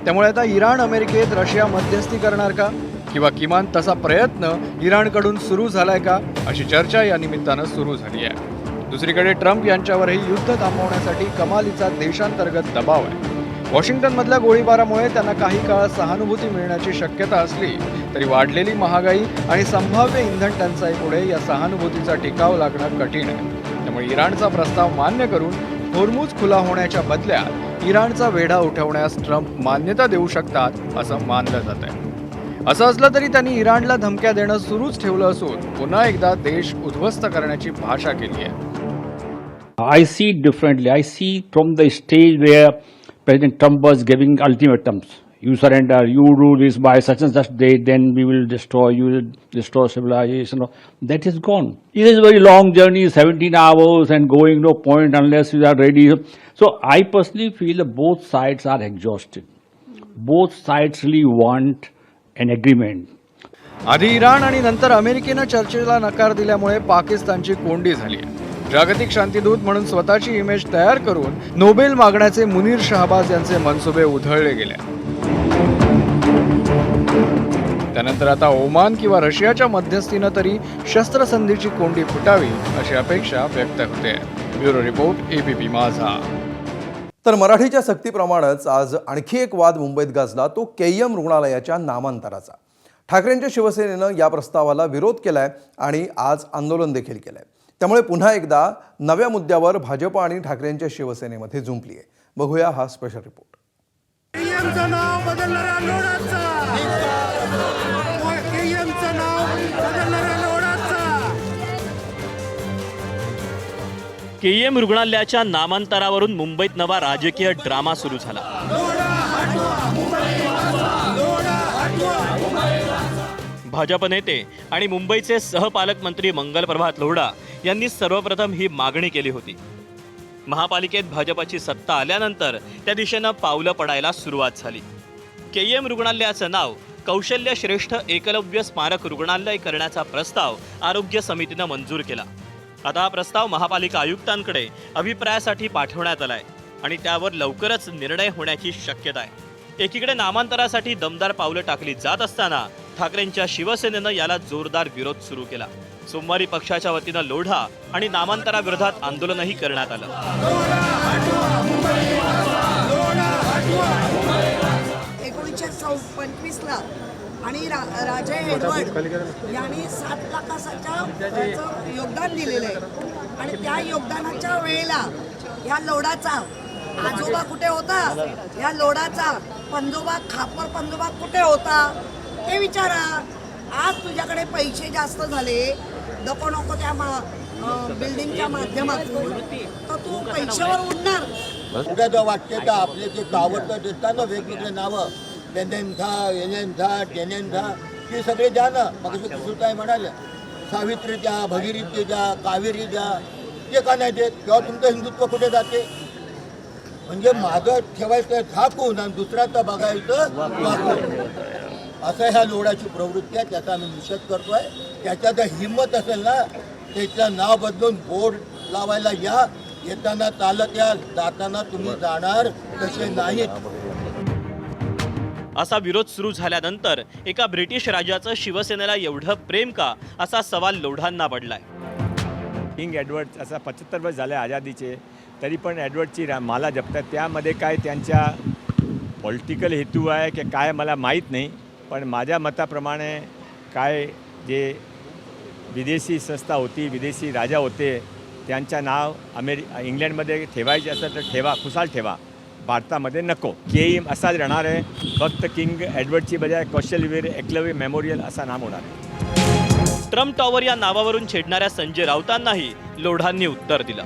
त्यामुळे आता Iran अमेरिकेत Russia मध्यस्थी करणार का किंवा किमान तसा प्रयत्न इराणकडून सुरू झालाय का अशी चर्चा या निमित्तानं सुरू झाली आहे. दुसरीकडे ट्रम्प यांच्यावरही युद्ध थांबवण्यासाठी कमालीचा देशांतर्गत दबाव आहे. वॉशिंग्टनमधल्या गोळीबारामुळे त्यांना काही काळ सहानुभूती मिळण्याची शक्यता असली तरी वाढलेली महागाई आणि संभाव्य इंधन टंचाईपुढे या सहानुभूतीचा टिकाव लागणं कठीण आहे. त्यामुळे इराणचा प्रस्ताव मान्य करून होर्मुझ खुला होण्याच्या बदल्यात इराणचा वेढा उठवण्यास ट्रम्प मान्यता देऊ शकतात असं मानलं जात आहे. असं असलं तरी त्यांनी इराणला धमक्या देणं सुरूच ठेवलं असून पुन्हा एकदा देश उद्ध्वस्त करण्याची भाषा केली आहे. I see it differently. I see from the stage where President Trump was giving ultimatums. You surrender, you do this by such and such date, then we will destroy, you will destroy civilization. That is gone. It is a very long journey, 17 hours and going no point unless you are ready. So I personally feel that both sides are exhausted. Both sides really want an agreement. आधी Iran आणि नंतर अमेरिकेनं चर्चेला नकार दिल्यामुळे पाकिस्तानची कोंडी झाली आहे. जागतिक शांतीदूत म्हणून स्वतःची इमेज तयार करून नोबेल मागण्याचे मुनीर शहबाज यांचे मनसुबे उधळले गेले. त्यानंतर आता ओमान किंवा रशियाच्या मध्यस्थीनं तरी शस्त्रसंधीची कोंडी फुटावी अशी अपेक्षा व्यक्त होते. ब्युरो रिपोर्ट, एबीपी माझा. तर मराठीच्या सक्तीप्रमाणेच आज आणखी एक वाद मुंबईत गाजला, तो केईएम रुग्णालयाच्या नामांतराचा. ठाकरेंच्या शिवसेनेनं या प्रस्तावाला विरोध केलाय आणि आज आंदोलन देखील केलंय. त्यामुळे पुन्हा एकदा नव्या मुद्द्यावर भाजप आणि ठाकरेंच्या शिवसेनेमध्ये जुंपली आहे. बघूया हा स्पेशल रिपोर्ट. केईएम रुग्णालयाच्या नामांतरावरून मुंबईत नवा राजकीय ड्रामा सुरू झाला. भाजप नेते आणि मुंबईचे सहपालकमंत्री मंगलप्रभात लोढा यांनी सर्वप्रथम ही मागणी केली होती. महापालिकेत भाजपची सत्ता आल्यानंतर त्या दिशेनं पावलं पडायला सुरुवात झाली. केईएम रुग्णालयाचं नाव कौशल्य श्रेष्ठ एकलव्य स्मारक रुग्णालय करण्याचा प्रस्ताव आरोग्य समितीनं मंजूर केला. आता हा प्रस्ताव महापालिका आयुक्तांकडे अभिप्रायासाठी पाठवण्यात आलाय आणि त्यावर लवकरच निर्णय होण्याची शक्यता आहे. एकीकडे नामांतरासाठी दमदार पावलं टाकली जात असताना ठाकरेंच्या शिवसेनेनं याला जोरदार विरोध सुरू केला. सोमवारी पक्षाच्या वतीनं लोढा आणि नामांतराविरोधात आंदोलनही करण्यात आलं. 1925ला आणि राजे एडवर्ड यांनी 7 लाखाचं योगदान दिलेलं आहे आणि त्या योगदानाच्या वेळेला या लोढाचा आजोबा कुठे होता, या लोढाचा पंजोबा खापर पंजोबा कुठे होता ते विचारा. आज तुझ्याकडे पैसे जास्त झाले, नको नको त्या बिल्डिंगच्या माध्यमातून तर तू पैशावर उडणार. उद्या वाटते का आपले जे कावडतं देतात ना वेगवेगळे नावं, टेनेंथा ती सगळे द्या ना. मग सुताई म्हणाल्या सावित्री द्या, भगीरथी द्या, कावेरी द्या, ते का नाही देत? किंवा तुमचं हिंदुत्व कुठे जाते? म्हणजे माझं ठेवायचं थाकून आणि दुसऱ्याचं बघायचं वाकून, असं ह्या लोडाची प्रवृत्ती आहे. त्याचा आम्ही निषेध करतोय. त्याच्यात हिंमत असेल ना त्याचं नाव बदलून बोर्ड लावायला या. येताना चालत या, जाताना तुम्ही जाणार तसे नाहीत. असा विरोध सुरू झाल्यानंतर एका ब्रिटिश राजाचं शिवसेनेला एवढं प्रेम का, असा सवाल लोढांना पडलाय. किंग एडवर्ड असा 75 वर्ष झाले आझादीचे, तरी पण एडवर्डची माला जपतात. त्यामध्ये काय त्यांच्या पॉलिटिकल हेतू आहे की काय मला माहीत नाही, पण माझ्या मताप्रमाणे काय जे विदेशी संस्था होती, विदेशी राजा होते, त्यांचं नाव इंग्लंडमध्ये ठेवायचे असेल तर ठेवा, खुशाल ठेवा, भारतामध्ये नको. केईम असाच राहणार आहे. फक्त किंग एडवर्डची बजाय कौशल्यवीर एकलव्य मेमोरियल असा नाम होणार आहे. ट्रम्प टॉवर या नावावरून छेडणाऱ्या संजय राऊतांनाही लोढांनी उत्तर दिलं.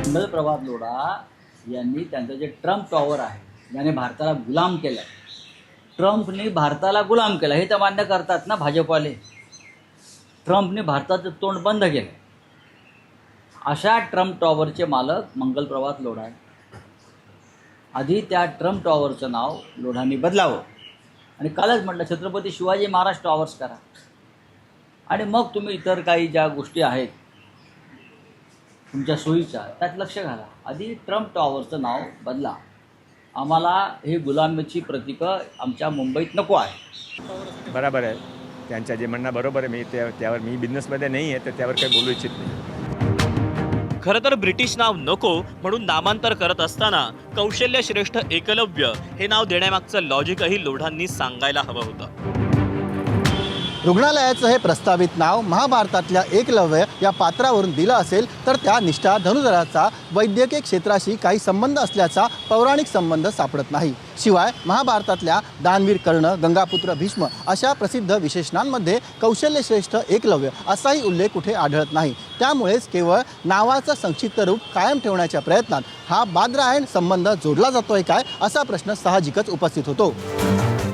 मंगल प्रभात लोढा यांनी त्यांचं जे ट्रम्प टॉवर आहे, याने भारताला गुलाम केलं, ट्रम्पने भारताला गुलाम केला, हे तर मान्य करतात ना भाजपवाले. ट्रम्पने भारताचं तोंड बंद केलं. अशा ट्रम्प टॉवरचे मालक मंगल प्रभात लोढा आहे. आधी त्या ट्रम्प टॉवरचं नाव लोढांनी बदलावं आणि कालच म्हटलं छत्रपती शिवाजी महाराज टॉवर्स करा, आणि मग तुम्ही इतर काही ज्या गोष्टी आहेत तुमच्या सोयीच्या त्यात लक्ष घाला. आधी ट्रम्प टॉवरचं नाव बदला. आम्हाला हे गुलामीची प्रतीकं आमच्या मुंबईत नको आहे. बरोबर आहे, त्यांचं जे म्हणणं बरोबर आहे. त्यावर मी बिझनेसमध्ये नाही आहे, तर त्यावर काही बोलू इच्छित नाही. खरं तर ब्रिटिश नाव नको म्हणून नामांतर करत असताना कौशल्य श्रेष्ठ एकलव्य हे नाव देण्यामागचं लॉजिकही लोढांनी सांगायला हवं होतं. रुग्णालयाचं हे प्रस्तावित नाव महाभारतातल्या एकलव्य या पात्रावरून दिलं असेल तर त्या निष्ठा धनुधराचा वैद्यकीय क्षेत्राशी काही संबंध असल्याचा पौराणिक संबंध सापडत नाही. शिवाय महाभारतातल्या दानवीर कर्ण, गंगापुत्र भीष्म अशा प्रसिद्ध विशेषणांमध्ये कौशल्यश्रेष्ठ एकलव्य असाही उल्लेख कुठे आढळत नाही. त्यामुळेच केवळ नावाचं संक्षिप्त रूप कायम ठेवण्याच्या प्रयत्नात हा बादरायण संबंध जोडला जातोय काय, असा प्रश्न साहजिकच उपस्थित होतो.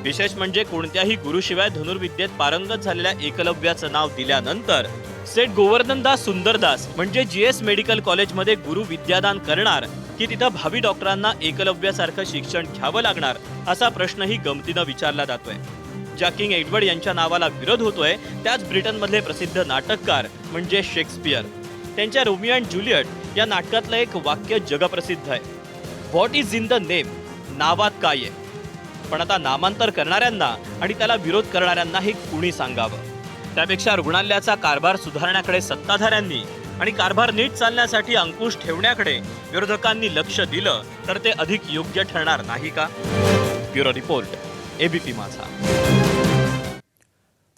विशेष म्हणजे कोणत्याही गुरुशिवाय धनुर्विद्येत पारंगत झालेल्या एकलव्याचं नाव दिल्यानंतर सेठ गोवर्धनदास सुंदरदास म्हणजे GS मेडिकल कॉलेजमध्ये गुरु विद्यादान करणार की तिथं भावी डॉक्टरांना एकलव्यासारखं शिक्षण घ्यावं लागणार, असा प्रश्नही गमतीनं विचारला जातोय. ज्या किंग एडवर्ड यांच्या नावाला विरोध होतोय त्याच ब्रिटनमधले प्रसिद्ध नाटककार म्हणजे शेक्सपियर. त्यांच्या रोमिओ अँड ज्युलियट या नाटकातलं एक वाक्य जगप्रसिद्ध आहे, what is in the name, नावात काय आहे. पण आता नामांतर करणाऱ्यांना आणि त्याला विरोध करणाऱ्यांना हे कुणी सांगावं. त्यापेक्षा रुग्णालयाचा कारभार सुधारण्याकडे सत्ताधाऱ्यांनी आणि कारभार नीट चालण्यासाठी अंकुश ठेवण्याकडे विरोधकांनी लक्ष दिलं तर ते अधिक योग्य ठरणार नाही का? ब्युरो रिपोर्ट, ABP माझा.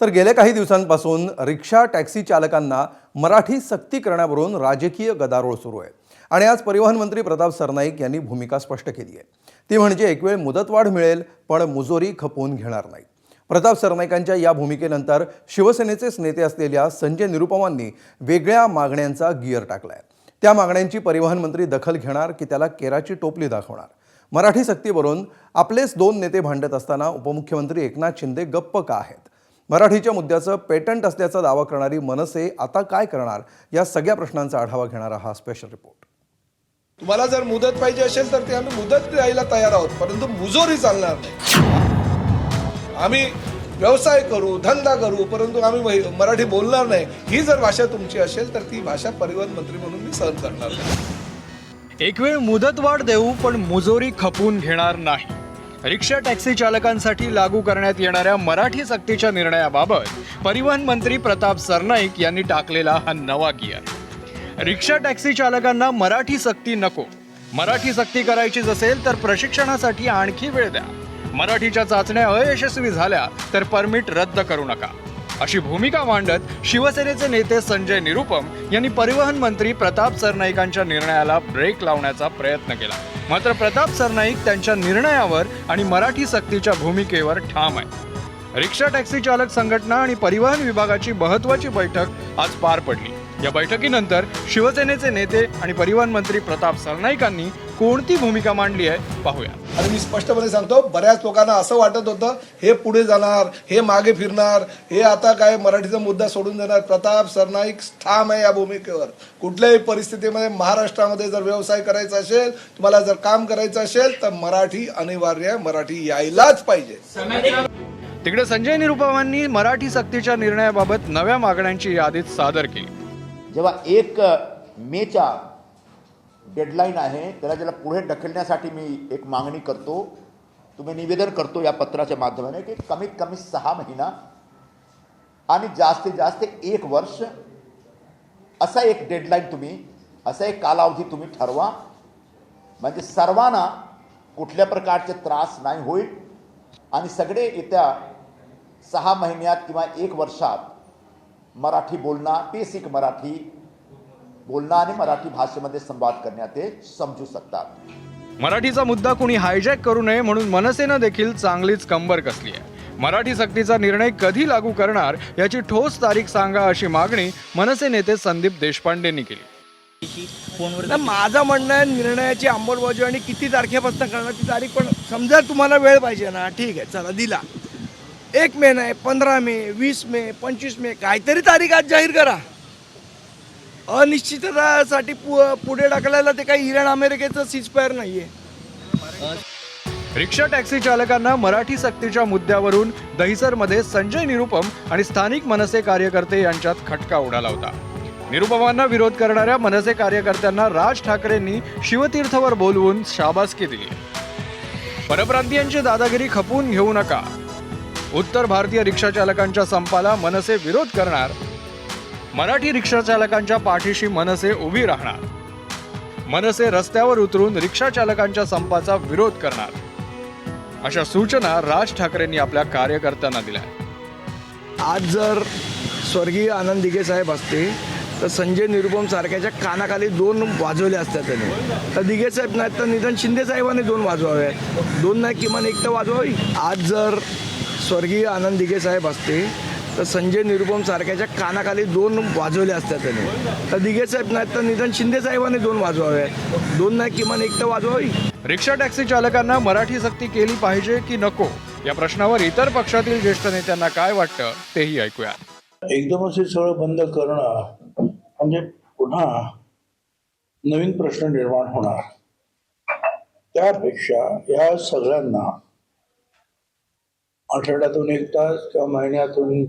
तर गेल्या काही दिवसांपासून रिक्षा टॅक्सी चालकांना मराठी सक्ती करण्यावरून राजकीय गदारोळ सुरू आहे. आणि आज परिवहन मंत्री प्रताप सरनाईक यांनी भूमिका स्पष्ट केली आहे. ती म्हणजे एक वेळ मुदतवाढ मिळेल पण मुजोरी खपवून घेणार नाही. प्रताप सरनाईकांच्या या भूमिकेनंतर शिवसेनेचेच नेते असलेल्या संजय निरुपमांनी वेगळ्या मागण्यांचा गिअर टाकलाय. त्या मागण्यांची परिवहन मंत्री दखल घेणार की त्याला केराची टोपली दाखवणार? मराठी सक्तीवरून आपलेच दोन नेते भांडत असताना उपमुख्यमंत्री एकनाथ शिंदे गप्प का आहेत? मराठीच्या मुद्द्याचं पेटंट असल्याचा दावा करणारी मनसे आता काय करणार? या सगळ्या प्रश्नांचा आढावा घेणारा हा स्पेशल रिपोर्ट. तुम्हाला जर मुदत पाहिजे असेल तर ते आम्ही मुदत द्यायला तयार आहोत, परंतु मुजोरी चालणार नाही. आम्ही व्यवसाय करू, धंदा करू, परंतु आम्ही मराठी बोलणार नाही. ही जर भाषा तुमची असेल तर ती भाषा परिवहन मंत्री म्हणून मी सहन करणार नाही. एक वेळ मुदतवाढ देऊ पण मुजोरी खपवून घेणार नाही. रिक्षा टॅक्सी चालकांसाठी लागू करण्यात येणाऱ्या मराठी सक्तीच्या निर्णयाबाबत परिवहन मंत्री प्रताप सरनाईक यांनी टाकलेला हा नवा गिअर. रिक्षा टॅक्सी चालकांना मराठी सक्ती नको. मराठी सक्ती करायचीच असेल तर प्रशिक्षणासाठी आणखी वेळ द्या. मराठीच्या चाचण्या अयशस्वी झाल्या तर परमिट रद्द करू नका, अशी भूमिका मांडत शिवसेनेचे नेते संजय निरुपम यांनी परिवहन मंत्री प्रताप सरनाईकांच्या निर्णयाला ब्रेक लावण्याचा प्रयत्न केला. मात्र प्रताप सरनाईक त्यांच्या निर्णयावर आणि मराठी सक्तीच्या भूमिकेवर ठाम आहे. रिक्षा टॅक्सी चालक संघटना आणि परिवहन विभागाची महत्त्वाची बैठक आज पार पडली. या बैठकीनंतर शिवसेनेचे नेते आणि परिवहन मंत्री प्रताप सरनाईकांनी कोणती भूमिका मांडली आहे पाहूया. आणि मी स्पष्टपणे सांगतो, बऱ्याच लोकांना असं वाटत होतं हे पुढे जाणार, हे मागे फिरणार, हे आता काय मराठीचा मुद्दा सोडून देणार. प्रताप सरनाईक ठाम आहे या भूमिकेवर. कुठल्याही परिस्थितीमध्ये महाराष्ट्रामध्ये जर व्यवसाय करायचा असेल, तुम्हाला जर काम करायचं असेल तर मराठी अनिवार्य आहे, मराठी यायलाच पाहिजे. तिकडे संजय निरुपमांनी मराठी सक्तीच्या निर्णयाबाबत नव्या मागण्यांची यादीत सादर केली. जेव्हा 1 मेच्या डेडलाईन आहे त्याला ज्याला पुढे ढकलण्यासाठी मी एक मागणी करतो, तुम्ही निवेदन करतो या पत्राच्या माध्यमाने की कमीत कमी 6 महिना आणि जास्तीत जास्त 1 वर्ष असा एक डेडलाईन तुम्ही, असा एक कालावधी तुम्ही ठरवा, म्हणजे सर्वांना कुठल्या प्रकारचे त्रास नाही होईल आणि सगळे येत्या 6 महिन्यात किंवा 1 वर्षात मराठी बोलणं, बेसिक मराठी बोलणं आणि मराठी भाषेमध्ये संवाद करण्यात ते समजू शकतात. मराठीचा मुद्दा कुणी हायजॅक करू नये म्हणून मनसेनं देखील चांगलीच कंबर कसली आहे. मराठी सक्तीचा निर्णय कधी लागू करणार याची ठोस तारीख सांगा अशी मागणी मनसे नेते संदीप देशपांडेंनी केली. माझं म्हणणं आहे, निर्णयाची अंमलबजावणी आणि किती तारखेपासून करणार ती तारीख, पण समजा तुम्हाला वेळ पाहिजे ना, ठीक आहे, चला दिला. 1 मे नाही, 15 मे, 20 मे, 25 मे, काहीतरी तारीख आज जाहीर करा. अनिश्चिततासाठी पुढे ढकलायला ते काही इराण अमेरिकेचं सीजफायर नाहीये. रिक्षा टॅक्सी चालकांना मराठी सक्तीच्या मुद्द्यावरून दहिसरमध्ये संजय निरुपम आणि स्थानिक मनसे कार्यकर्ते यांच्यात खटका उडाला होता. निरुपमांना विरोध करणाऱ्या मनसे कार्यकर्त्यांना राज ठाकरेंनी शिवतीर्थवर बोलवून शाबासकी दिली. परप्रांतीयांची दादागिरी खपवून घेऊ नका. उत्तर भारतीय रिक्षा चालकांच्या संपाला मनसे विरोध करणार. मराठी रिक्षा चालकांच्या पाठीशी मनसे उभी राहणार. मनसे रस्त्यावर उतरून रिक्षा चालकांच्या संपाचा विरोध करणार. अशा सूचना राज ठाकरेंनी आपल्या कार्यकर्त्यांना दिल्या. आज जर स्वर्गीय आनंद दिघे साहेब असते तर संजय निरुपम सारख्याच्या कानाखाली 2 वाजवले असतात त्याने. तर दिघे साहेब नाहीत तर निधन शिंदे साहेबांनी 2 वाजवाव्यात. 2 नाही किमान 1 तर वाजवावी. आज जर स्वर्गीय आनंद दिघे साहेब असते तर संजय निरुपम सारख्याच्या कानाखाली 2 वाजवले असतात त्याने. तर दिघे साहेब नाहीत तर निधन शिंदे साहेबांनी 2 वाजवाव्यात. 2 नाही किमान 1 तर वाजवावी. रिक्षा टॅक्सी चालकांना मराठी सक्ती केली पाहिजे की नको या प्रश्नावर इतर पक्षातील ज्येष्ठ नेत्यांना काय वाटतं तेही ऐकूया. एकदमच हे सगळं बंद करणं म्हणजे पुन्हा नवीन प्रश्न निर्माण होणार. त्यापेक्षा या सगळ्यांना आठवड्यातून 1 तास किंवा महिन्यातून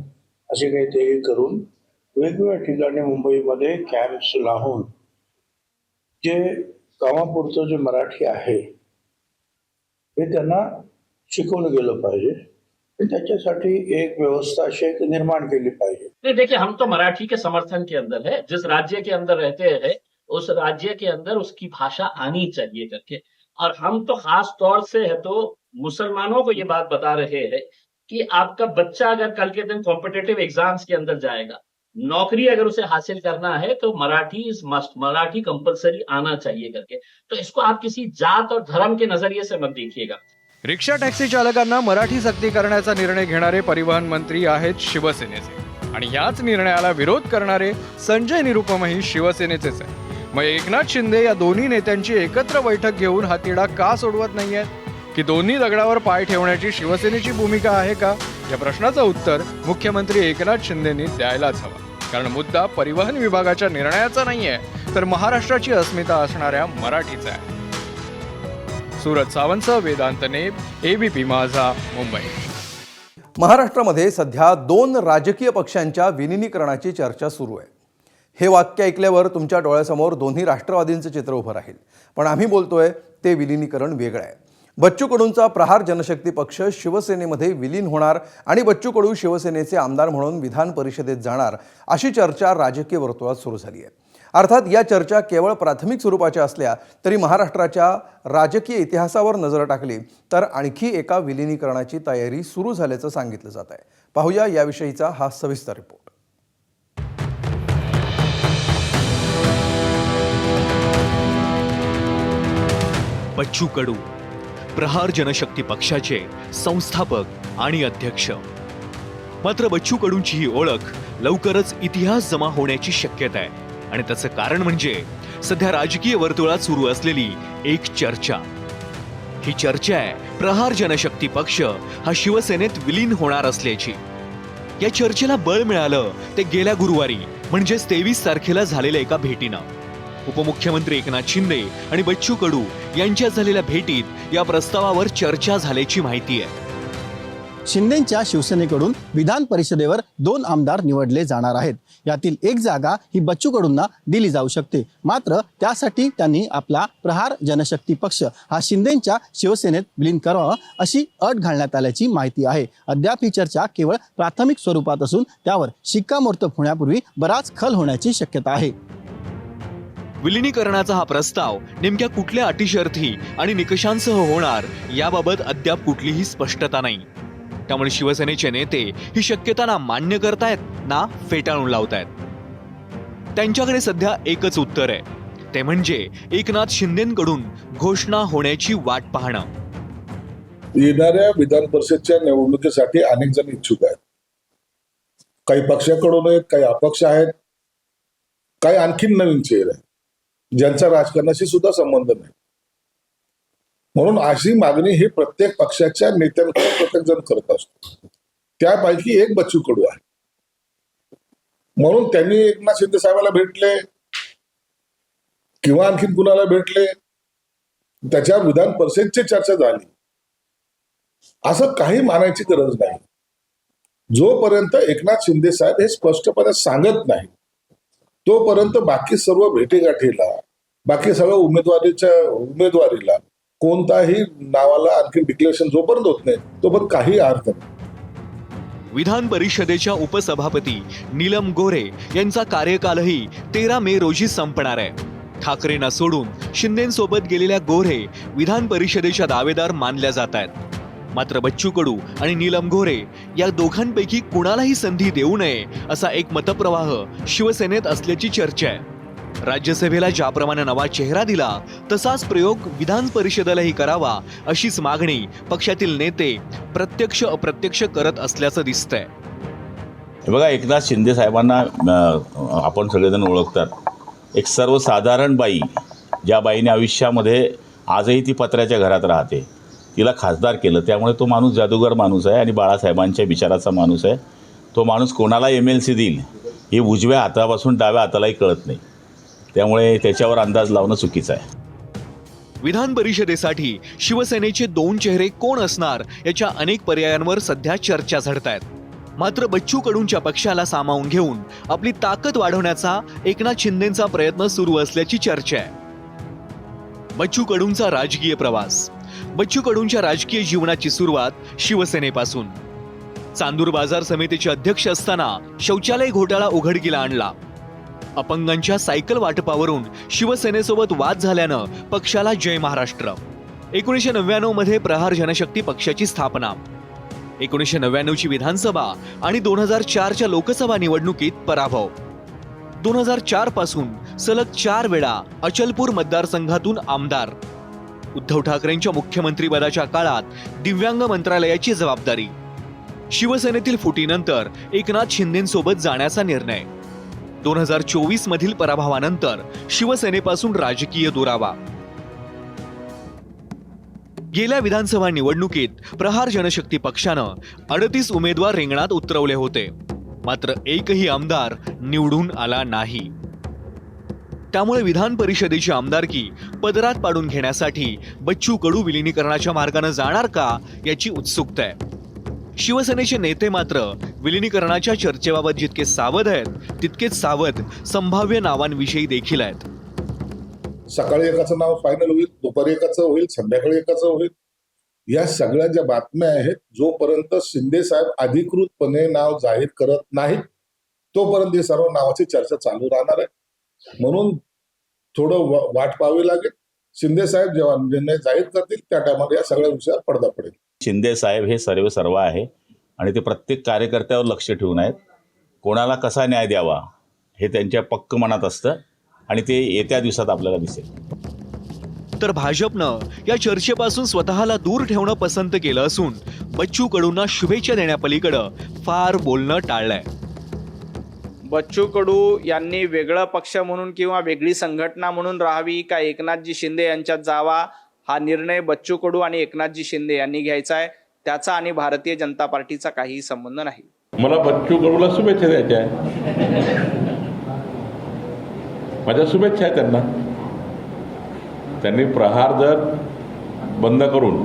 असे काहीतरी करून वेगवेगळ्या ठिकाणी मुंबईमध्ये कॅम्प्स लावून जे कामापुरतं जे मराठी आहे हे त्यांना शिकवलं गेलं पाहिजे. त्याच्यासाठी एक व्यवस्था अशी निर्माण केली पाहिजे. नहीं, देखिए हम तो मराठी के समर्थन के अंदर है. जिस राज्य के अंदर रहते हैं उस राज्य के अंदर उसकी भाषा आनी चाहिए करके, और हम तो खास तौर से है तो मुसलमानों को ये बात बता रहे हैं कि आपका बच्चा अगर कल के दिन कॉम्पिटिटिव एग्जाम्स के अंदर जाएगा, नौकरी अगर उसे हासिल करना है तो Marathi is must, Marathi compulsory आना चाहिए करके. तो इसको आप किसी जात और धर्म के नजरिए से मत देखिएगा. रिक्षा टॅक्सी चालकांना मराठी सक्ती करण्याचा निर्णय घेणारे परिवहन मंत्री आहेत शिवसेनेचे आणि याच निर्णयाला विरोध करणारे संजय निरुपमही शिवसेनेचेच आहे. मग एकनाथ शिंदे या दोन्ही नेत्यांची एकत्र बैठक घेऊन हा तिढा का सोडवत नाहीयेत? की दोन्ही दगडावर पाय ठेवण्याची शिवसेनेची भूमिका आहे का या प्रश्नाचं उत्तर मुख्यमंत्री एकनाथ शिंदेंनी द्यायलाच हवं. कारण मुद्दा परिवहन विभागाच्या निर्णयाचा नाहीये तर महाराष्ट्राची अस्मिता असणाऱ्या मराठीचा आहे. सुरत सावंत, वेदांत नेब, एबीपी माझा, मुंबई. महाराष्ट्रामध्ये सध्या 2 राजकीय पक्षांच्या विलिनीकरणाची चर्चा सुरू आहे. हे वाक्य ऐकल्यावर तुमच्या डोळ्यासमोर दोन्ही राष्ट्रवादींचं चित्र उभं राहील. पण आम्ही बोलतोय ते विलिनीकरण वेगळं आहे. बच्चू कडूंचा प्रहार जनशक्ती पक्ष शिवसेनेमध्ये विलीन होणार आणि बच्चू कडू शिवसेनेचे आमदार म्हणून विधान परिषदेत जाणार अशी चर्चा राजकीय वर्तुळात सुरू झाली आहे. अर्थात या चर्चा केवळ प्राथमिक स्वरूपाच्या असल्या तरी महाराष्ट्राच्या राजकीय इतिहासावर नजर टाकली तर आणखी एका विलिनीकरणाची तयारी सुरू झाल्याचं सांगितलं जात आहे. पाहूया याविषयीचा हा सविस्तर रिपोर्ट. बच्चू कडू प्रहार जनशक्ती पक्षाचे संस्थापक आणि अध्यक्ष. मात्र बच्चू कडूंची ही ओळख लवकरच इतिहास जमा होण्याची शक्यता आहे. आणि त्याचं कारण म्हणजे सध्या राजकीय वर्तुळात सुरू असलेली एक चर्चा. ही चर्चा आहे प्रहार जनशक्ती पक्ष हा शिवसेनेत विलीन होणार असल्याची. या चर्चेला बळ मिळालं ते गेल्या गुरुवारी म्हणजेच 23 तारखेला झालेल्या एका भेटीनं. उपमुख्यमंत्री एकनाथ शिंदे आणि बच्चू कडू यांच्यात झालेल्या भेटीत या प्रस्तावावर चर्चा झाल्याची माहिती आहे. शिंदेंच्या शिवसेनेकडून विधान परिषदेवर 2 आमदार निवडले जाणार आहेत. यातील एक जागा ही बच्चू कडूंना दिली जाऊ शकते. मात्र त्यासाठी त्यांनी आपला प्रहार जनशक्ती पक्ष हा शिंदेंच्या शिवसेनेत विलीन करावा अशी अट घालण्यात आल्याची माहिती आहे. अद्याप ही चर्चा केवळ प्राथमिक स्वरूपात असून त्यावर शिक्कामोर्तब होण्यापूर्वी बराच खल होण्याची शक्यता आहे. विलिनीकरणाचा हा प्रस्ताव नेमक्या कुठल्या अटीशर्थी आणि निकषांसह होणार याबाबत अद्याप कुठलीही स्पष्टता नाही. त्यामुळे शिवसेनेचे नेते ही शक्यता ना मान्य करतायत ना फेटाळून लावतायत. त्यांच्याकडे सध्या एकच उत्तर आहे, ते म्हणजे एकनाथ शिंदेंकडून घोषणा होण्याची वाट पाहणं. येणाऱ्या विधान परिषदच्या निवडणुकीसाठी अनेक जण इच्छुक आहेत. काही पक्षाकडून आहेत, काही अपक्ष आहेत, काही आणखीन नवीन चेहरे आहेत ज्यांचा राजकारणाशी सुद्धा संबंध नाही. म्हणून अशी मागणी ही प्रत्येक पक्षाच्या नेत्यांकडे प्रत्येक जण करत असतो. त्यापैकी एक बच्चू कडू आहे. म्हणून त्यांनी एकनाथ शिंदे साहेबांना भेटले किंवा आणखीन कुणाला भेटले, त्याच्या विधान परिषदची चर्चा झाली असं काही मानायची गरज नाही. जोपर्यंत एकनाथ शिंदे साहेब हे स्पष्टपणे सांगत नाही तोपर्यंत बाकी सर्व भेटीगाठीला, बाकी सगळ्या उमेदवारीला कोणताही नावाला आणखी डिक्लेरेशन जोपर्यंत होत नाही तोपर्यंत काही अर्थ नाही. विधान परिषदेच्या उपसभापती नीलम गोऱ्हे यांचा कार्यकालही 13 मे रोजी संपणार आहे. ठाकरेंना सोडून शिंदेंसोबत गेलेल्या गोऱ्हे विधान परिषदेच्या दावेदार मानल्या जात आहेत. मात्र बच्चू कडू आणि नीलम गोऱ्हे या दोघांपैकी कुणालाही संधी देऊ नये असा एक मतप्रवाह शिवसेनेत असल्याची चर्चा आहे. राज्यसभेला ज्याप्रमाणे नवा चेहरा दिला तसाच प्रयोग विधान परिषदेलाही करावा अशीच मागणी पक्षातील नेते प्रत्यक्ष अप्रत्यक्ष करत असल्याचं दिसतंय. बघा, एकनाथ शिंदे साहेबांना आपण सगळेजण ओळखतात. एक सर्वसाधारण बाई, ज्या बाईने आयुष्यामध्ये आजही ती पत्र्याच्या घरात राहते, तिला खासदार केलं. त्यामुळे तो माणूस जादूगार माणूस आहे आणि बाळासाहेबांच्या विचाराचा माणूस आहे. तो माणूस कोणाला MLC देईल हे उजव्या हातापासून डाव्या हातालाही कळत नाही. त्यामुळे त्याच्यावर अंदाज लावणं चुकीचं आहे. विधान परिषदेसाठी शिवसेनेचे 2 चेहरे कोण असणार याच्या अनेक पर्यायांवर सध्या चर्चा झडतायत. मात्र बच्चू कडूंच्या पक्षाला सामावून घेऊन आपली ताकद वाढवण्याचा एकनाथ शिंदेंचा प्रयत्न सुरू असल्याची चर्चा आहे. बच्चू कडूंचा राजकीय प्रवास. बच्चू कडूंच्या राजकीय जीवनाची सुरुवात शिवसेनेपासून. चांदूर बाजार समितीचे अध्यक्ष असताना शौचालय घोटाळा उघडकीला आणला. अपंगांच्या सायकल वाटपावरून शिवसेनेसोबत वाद झाल्यानं पक्षाला जय महाराष्ट्र. 1999 मध्ये प्रहार जनशक्ती पक्षाची स्थापना. 1999 ची विधानसभा आणि 2004च्या लोकसभा निवडणुकीत पराभव. 2004 पासून सलग 4 वेळा अचलपूर मतदारसंघातून आमदार. उद्धव ठाकरेंच्या मुख्यमंत्रीपदाच्या काळात दिव्यांग मंत्रालयाची जबाबदारी. शिवसेनेतील फुटीनंतर एकनाथ शिंदेंसोबत जाण्याचा निर्णय. 2024 मधील पराभवानंतर शिवसेनेपासून राजकीय दुरावा. गेल्या विधानसभा निवडणुकीत प्रहार जनशक्ती पक्षानं 38 उमेदवार रिंगणात उतरवले होते. मात्र एकही आमदार निवडून आला नाही. त्यामुळे विधान परिषदेची आमदारकी पदरात पाडून घेण्यासाठी बच्चू कडू विलिनीकरणाच्या मार्गाने जाणार का याची उत्सुकता आहे. शिवसेनेचे नेते मात्र विलिनीकरणाच्या चर्चेबाबत जितके सावध आहेत तितकेच सावध संभाव्य नावांविषयी देखील आहेत. सकाळी एकाचं नाव फायनल होईल, दुपारी एकाचं होईल, संध्याकाळी एकाचं होईल. या सगळ्या ज्या बातम्या आहेत, जोपर्यंत शिंदे साहेब अधिकृतपणे नाव जाहीर करत नाहीत तोपर्यंत हे सर्व नावाची चर्चा चालू राहणार आहे. म्हणून थोडं वाट पाहावी लागेल. शिंदे साहेब जेव्हा निर्णय जाहीर करतील त्या टायमाला या सगळ्या विषयावर पडदा पडेल. शिंदे साहेब हे सर्व आहे आणि ते प्रत्येक कार्यकर्त्यावर लक्ष ठेवून आहेत. कोणाला कसा न्याय द्यावा हे त्यांच्या पक्क मनात असतं आणि ते येत्या दिवसात आपल्याला दिसेल. तर भाजपनं या चर्चेपासून स्वतःला दूर ठेवणं पसंत केलं असून बच्चू कडूंना शुभेच्छा देण्यापलीकडे फार बोलणं टाळलंय. बच्चू कडू यांनी वेगळं पक्ष म्हणून किंवा वेगळी संघटना म्हणून राहावी का एकनाथजी शिंदे यांच्यात जावा, हा निर्णय बच्चू कडू आणि एकनाथजी शिंदे यांनी घ्यायचा आहे. त्याचा आणि भारतीय जनता पार्टीचा काहीही संबंध नाही. मला बच्चू कडूला शुभेच्छा द्यायच्या आहे. माझ्या शुभेच्छा आहे त्यांना. त्यांनी प्रहार जर बंद करून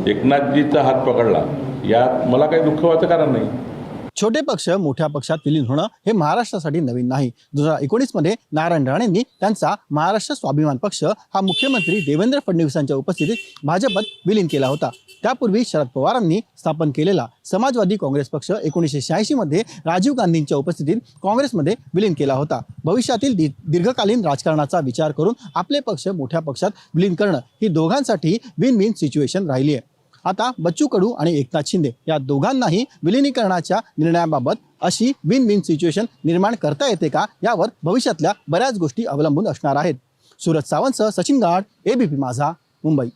एकनाथजीचा हात पकडला, यात मला काही दुःख व्हायचं कारण नाही. छोटे पक्ष मोठ्या पक्षात विलीन होणं हे महाराष्ट्रासाठी नवीन नाही. 2019 मध्ये नारायण राणेंनी त्यांचा महाराष्ट्र स्वाभिमान पक्ष हा मुख्यमंत्री देवेंद्र फडणवीसांच्या उपस्थितीत भाजपात विलीन केला होता. त्यापूर्वी शरद पवारांनी स्थापन केलेला समाजवादी काँग्रेस पक्ष 1986 मध्ये राजीव गांधींच्या उपस्थितीत काँग्रेसमध्ये विलीन केला होता. भविष्यातील दीर्घकालीन राजकारणाचा विचार करून आपले पक्ष मोठ्या पक्षात विलीन करणं ही दोघांसाठी विन विन सिच्युएशन राहिली आहे. आता बच्चू कडू आणि एकनाथ शिंदे या दोघांनाही विलिनीकरणाच्या निर्णयाबाबत अशी विन विन सिच्युएशन निर्माण करता येते का, यावर भविष्यातल्या बऱ्याच गोष्टी अवलंबून असणार आहेत. सुरज सावंतसह सचिन गाड, ABP माझा, मुंबई.